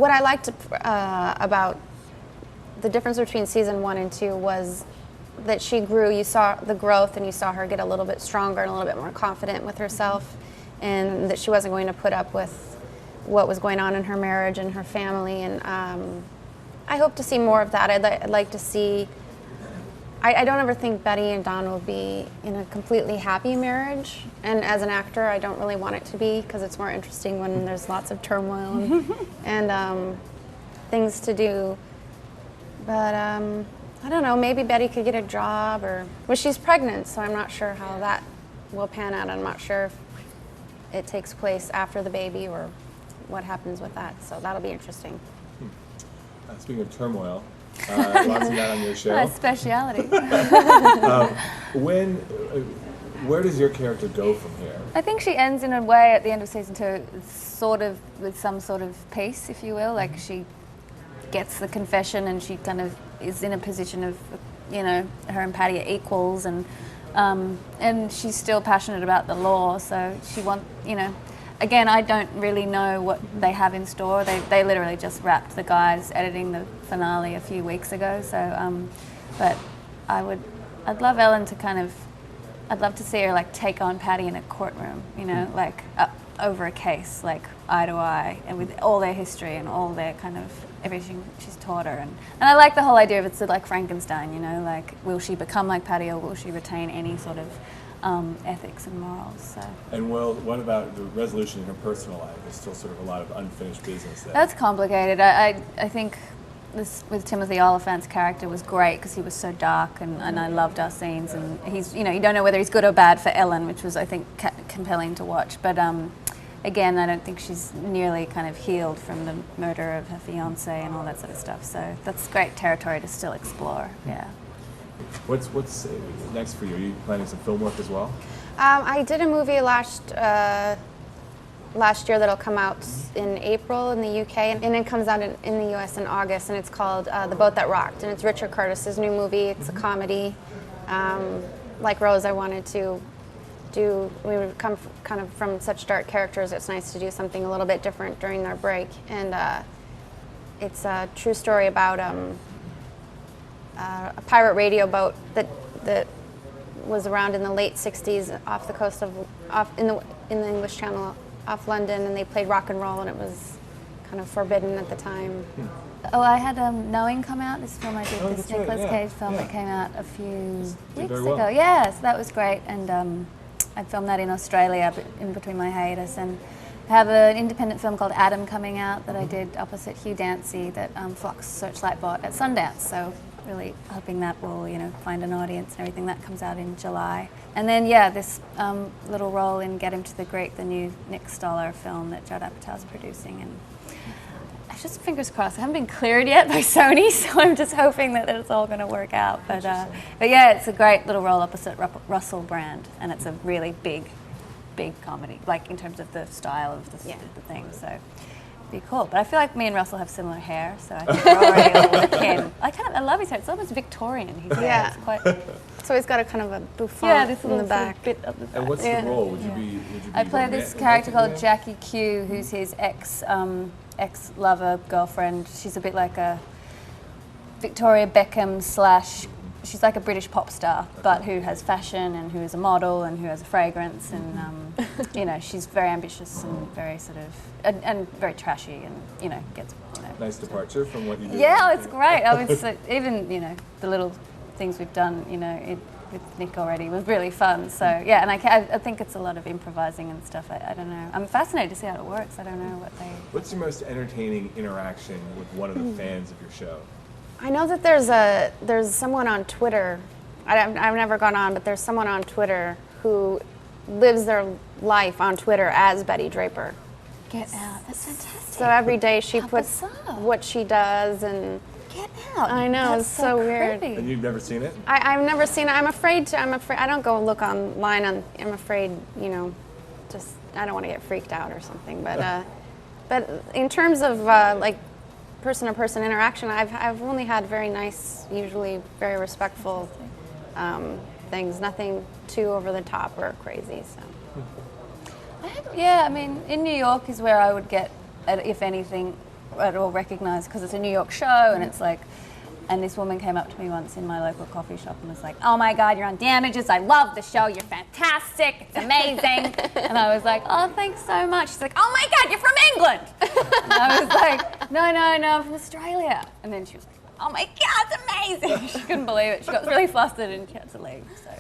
what I liked about the difference between season 1 and 2 was that she grew. You saw the growth, and you saw her get a little bit stronger and a little bit more confident with herself, and that she wasn't going to put up with what was going on in her marriage and her family. And I hope to see more of that. I'd like to see. I don't ever think Betty and Don will be in a completely happy marriage. And as an actor, I don't really want it to be, because it's more interesting when there's lots of turmoil and things to do. But I don't know, maybe Betty could get a job, well, she's pregnant, so I'm not sure how that will pan out. I'm not sure if it takes place after the baby or what happens with that. So that'll be interesting. Speaking of turmoil, lots of that on your show. A speciality. Where does your character go from here? I think she ends in a way at the end of season 2, sort of with some sort of peace, if you will. Like, she gets the confession, and she kind of is in a position of, her and Patty are equals, and she's still passionate about the law. So she again, I don't really know what they have in store. They literally just wrapped the guys editing the finale a few weeks ago. So, but I'd love Ellen to I'd love to see her like take on Patty in a courtroom, like over a case, like eye to eye, and with all their history and all their kind of everything she's taught her. And I like the whole idea of it's like Frankenstein, like will she become like Patty, or will she retain any sort of ethics and morals? So. And what about the resolution in her personal life? There's still sort of a lot of unfinished business there. That's complicated. I think this with Timothy Oliphant's character was great because he was so dark, and I loved our scenes. And he's, you don't know whether he's good or bad for Ellen, which was, I think, compelling to watch. But again, I don't think she's nearly kind of healed from the murder of her fiancé and all that sort of stuff. So that's great territory to still explore. Yeah. What's next for you? Are you planning some film work as well? I did a movie last year that'll come out in April in the UK, and it comes out in the US in August, and it's called The Boat That Rocked, and it's Richard Curtis's new movie. It's a comedy. Like Rose, I wanted to we would come kind of from such dark characters. It's nice to do something a little bit different during their break, and it's a true story about a pirate radio boat that was around in the late 60s off the coast in the English Channel off London, and they played rock and roll, and it was kind of forbidden at the time. Oh, I had Knowing come out, this film I did, this Nicolas right, Cage film that came out a few weeks well. ago. Yeah, so that was great, and I filmed that in Australia in between my hiatus, and I have an independent film called Adam coming out that I did opposite Hugh Dancy that Fox Searchlight bought at Sundance, so really hoping that will, find an audience and everything. That comes out in July. And then, this little role in Get Him to the Greek, the new Nick Stoller film that Judd Apatow's producing. And I just, fingers crossed, I haven't been cleared yet by Sony, so I'm just hoping that it's all going to work out. But yeah, it's a great little role opposite Russell Brand, and it's a really big comedy, like in terms of the style of the thing. So be cool. But I feel like me and Russell have similar hair, so I think we're already a little akin. I love his hair. It's almost Victorian. His hair. It's quite. So he's got a kind of a bouffant in the back. Bit of the back. And what's the role? Would you be I play this character called Jackie Q, who's his ex-lover girlfriend. She's a bit like a Victoria Beckham / she's like a British pop star, but who has fashion and who is a model and who has a fragrance, and she's very ambitious and very sort of and very trashy, and gets nice departure from what you do. Yeah, it's great. I mean, so even the little things we've done, with Nick already was really fun. So yeah, and I think it's a lot of improvising and stuff. I don't know. I'm fascinated to see how it works. I don't know what they. What's your most entertaining interaction with one of the fans of your show? I know that there's someone on Twitter. I've never gone on, but there's someone on Twitter who lives their life on Twitter as Betty Draper. Get out! That's fantastic. So every day she puts bizarre. What she does and. Get out! I know, That's it's so weird. creepy. And you've never seen it? I've never seen it. I'm afraid. I don't go look online. I'm afraid. Just I don't want to get freaked out or something. But in terms of like person-to-person interaction, I've only had very nice, usually very respectful things. Nothing too over the top or crazy. So. I mean, in New York is where I would get, if anything, at all recognise because it's a New York show, and it's like. And this woman came up to me once in my local coffee shop and was like, "Oh my God, you're on Damages. I love the show. You're fantastic. It's amazing." And I was like, "Oh, thanks so much." She's like, "Oh my God, you're from England." And I was like, "No, I'm from Australia." And then she was like, "Oh my God, it's amazing." She couldn't believe it. She got really flustered and she had to leave. So.